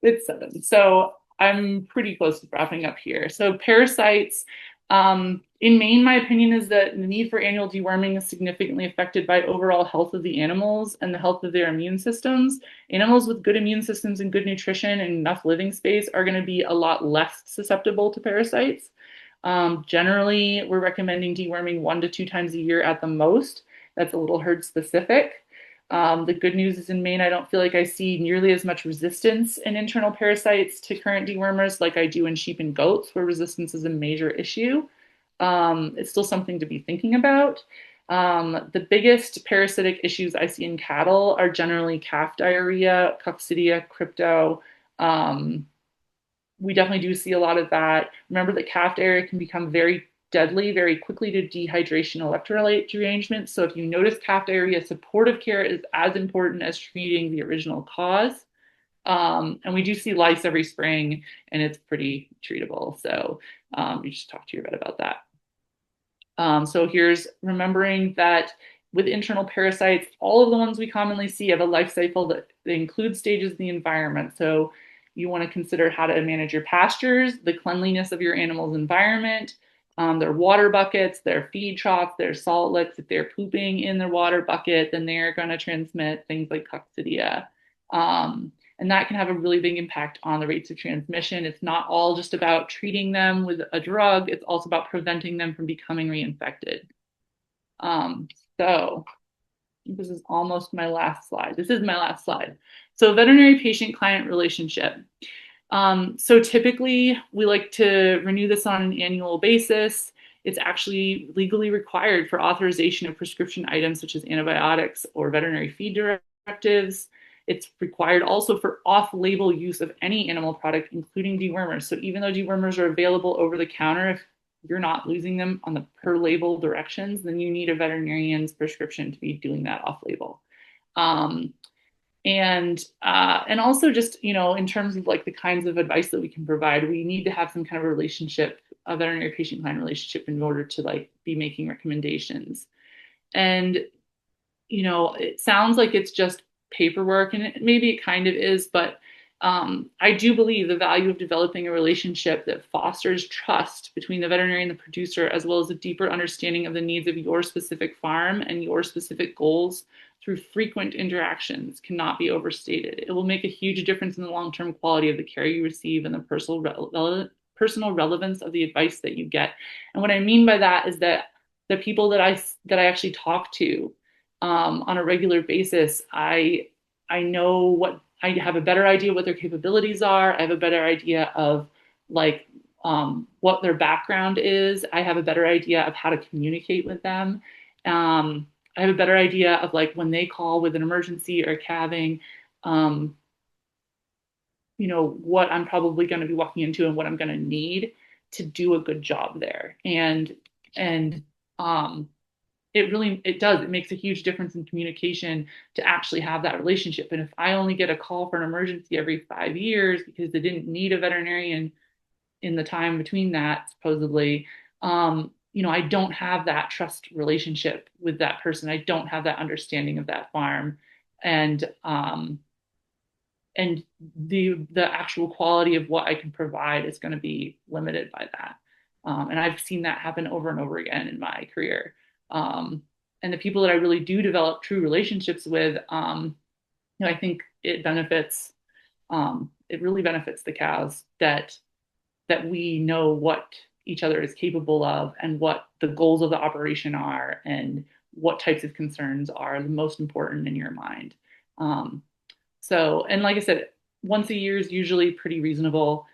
It's 7. So I'm pretty close to wrapping up here. So parasites, in Maine, my opinion is that the need for annual deworming is significantly affected by overall health of the animals and the health of their immune systems. Animals with good immune systems and good nutrition and enough living space are going to be a lot less susceptible to parasites. Generally, we're recommending deworming 1 to 2 times a year at the most. That's a little herd specific. The good news is in Maine, I don't feel like I see nearly as much resistance in internal parasites to current dewormers like I do in sheep and goats, where resistance is a major issue. It's still something to be thinking about. The biggest parasitic issues I see in cattle are generally calf diarrhea, coccidia, crypto. We definitely do see a lot of that. Remember that calf diarrhea can become very deadly very quickly to dehydration electrolyte derangement. So if you notice calf diarrhea, supportive care is as important as treating the original cause. And we do see lice every spring, and it's pretty treatable. So you just talk to your vet about that. So here's remembering that with internal parasites, all of the ones we commonly see have a life cycle that includes stages in the environment. So you want to consider how to manage your pastures, the cleanliness of your animal's environment, their water buckets, their feed troughs, their salt licks. If they're pooping in their water bucket, then they're going to transmit things like coccidia. And that can have a really big impact on the rates of transmission. It's not all just about treating them with a drug, it's also about preventing them from becoming reinfected. So this is almost my last slide. This is my last slide. So veterinary patient-client relationship. So typically we like to renew this on an annual basis. It's actually legally required for authorization of prescription items such as antibiotics or veterinary feed directives. It's required also for off-label use of any animal product, including dewormers. So even though dewormers are available over the counter, if you're not losing them on the per label directions, then you need a veterinarian's prescription to be doing that off label. Um, and also just, in terms of like the kinds of advice that we can provide, we need to have some kind of relationship, a veterinary patient client relationship, in order to like be making recommendations. And it sounds like it's just paperwork, and maybe it kind of is, but I do believe the value of developing a relationship that fosters trust between the veterinarian and the producer, as well as a deeper understanding of the needs of your specific farm and your specific goals through frequent interactions, cannot be overstated. It will make a huge difference in the long-term quality of the care you receive and the personal relevance of the advice that you get. And what I mean by that is that the people that I actually talk to on a regular basis, I know what I have a better idea what their capabilities are. I have a better idea of like what their background is. I have a better idea of how to communicate with them. I have a better idea of like when they call with an emergency or calving, um, what I'm probably going to be walking into and what I'm going to need to do a good job there. And um, it makes a huge difference in communication to actually have that relationship. And if I only get a call for an emergency every 5 years because they didn't need a veterinarian in the time between that, supposedly, I don't have that trust relationship with that person. I don't have that understanding of that farm. And um and the actual quality of what I can provide is going to be limited by that. And I've seen that happen over and over again in my career. Um, and the people that I really do develop true relationships with, I think it really benefits the cows that we know what each other is capable of and what the goals of the operation are and what types of concerns are the most important in your mind. Um, and like I said, once a year is usually pretty reasonable.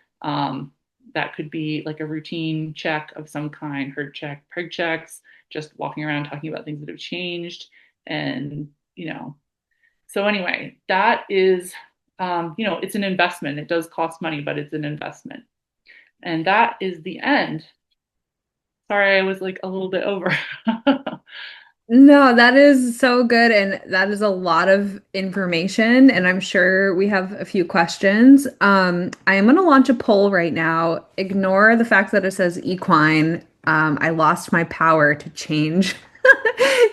That could be like a routine check of some kind, herd check, peg checks, just walking around talking about things that have changed. And, so anyway, that is, it's an investment. It does cost money, but it's an investment. And that is the end. Sorry, I was like a little bit over. No, that is so good. And that is a lot of information. And I'm sure we have a few questions. I am going to launch a poll right now. Ignore the fact that it says equine. I lost my power to change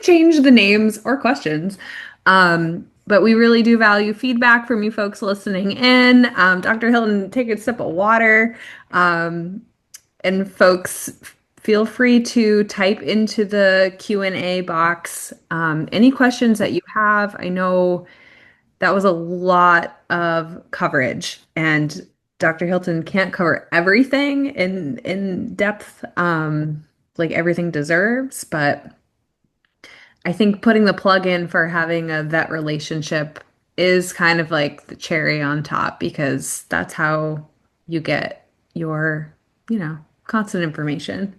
change the names or questions. But we really do value feedback from you folks listening in. Dr. Hilton, take a sip of water. Um, and folks, feel free to type into the Q&A box any questions that you have. I know that was a lot of coverage, and Dr. Hilton can't cover everything in depth, like everything deserves, but I think putting the plug in for having a vet relationship is kind of like the cherry on top because that's how you get your, constant information.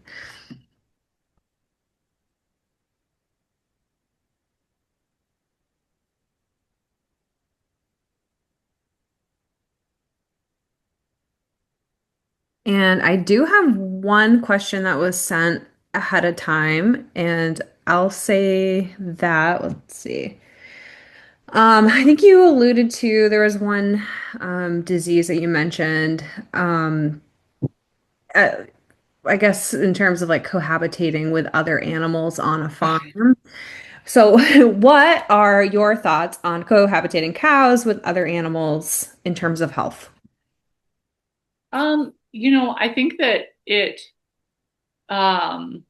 And I do have one question that was sent ahead of time, and I'll say that, let's see. I think you alluded to there was one disease that you mentioned. Uh, I guess in terms of like cohabitating with other animals on a farm. So, what are your thoughts on cohabitating cows with other animals in terms of health? I think that um,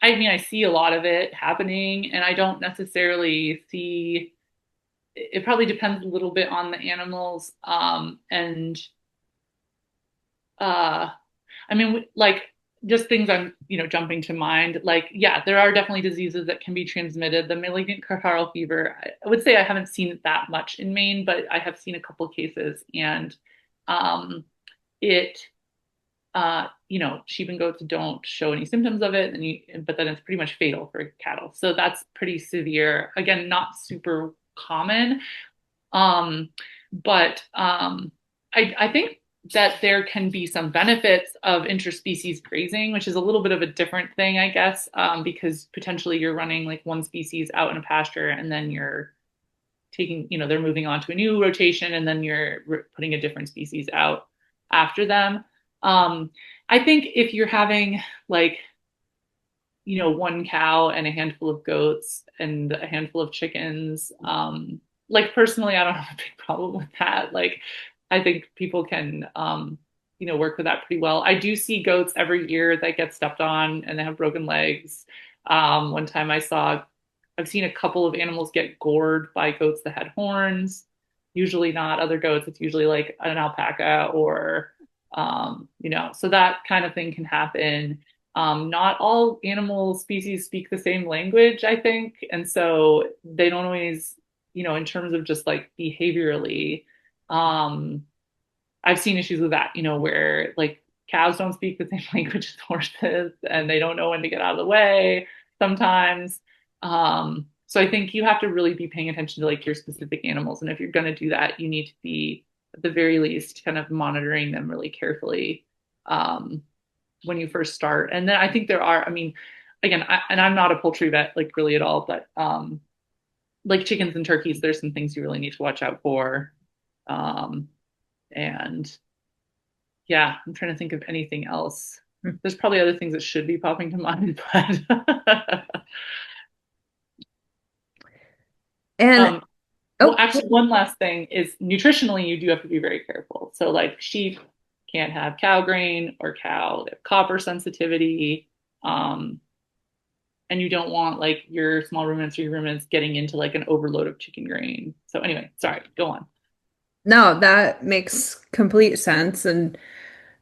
I mean, I see a lot of it happening, and I don't necessarily see it probably depends a little bit on the animals. And uh, I mean, like just things I'm, jumping to mind. Like, yeah, there are definitely diseases that can be transmitted. The malignant catarrhal fever, I would say I haven't seen it that much in Maine, but I have seen a couple cases, and um, it sheep and goats don't show any symptoms of it, but then it's pretty much fatal for cattle. So that's pretty severe. Again, not super common. Um, but I think that there can be some benefits of interspecies grazing, which is a little bit of a different thing, I guess, because potentially you're running like one species out in a pasture and then you're taking, they're moving on to a new rotation and then you're putting a different species out after them. Um, I think if you're having like, one cow and a handful of goats and a handful of chickens, like personally, I don't have a big problem with that. Like, I think people can, work with that pretty well. I do see goats every year that get stepped on and they have broken legs. One time I've seen a couple of animals get gored by goats that had horns. Usually not other goats. It's usually like an alpaca or, so that kind of thing can happen. Not all animal species speak the same language, I think. And so they don't always, in terms of just like behaviorally, um, I've seen issues with that, where like cows don't speak the same language as horses and they don't know when to get out of the way sometimes. So I think you have to really be paying attention to like your specific animals. And if you're going to do that, you need to be at the very least kind of monitoring them really carefully. When you first start. And then I think there are, I mean, again, and I'm not a poultry vet, like really at all, but like chickens and turkeys, there's some things you really need to watch out for. Um, and yeah, I'm trying to think of anything else. There's probably other things that should be popping to mind, but And um, well, oh, actually, one last thing is nutritionally, you do have to be very careful. So, like sheep can't have cow grain or cow, they have copper sensitivity. Um, and you don't want like your small ruminants or your ruminants getting into like an overload of chicken grain. So anyway, sorry, go on. no, that makes complete sense. And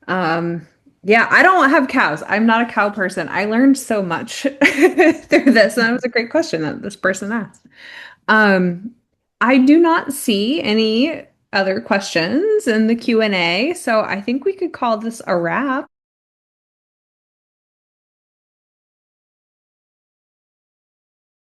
um, yeah, I don't have cows. I'm not a cow person. I learned so much through this, and that was a great question that this person asked. Um, I do not see any other questions in the Q&A, so I think we could call this a wrap.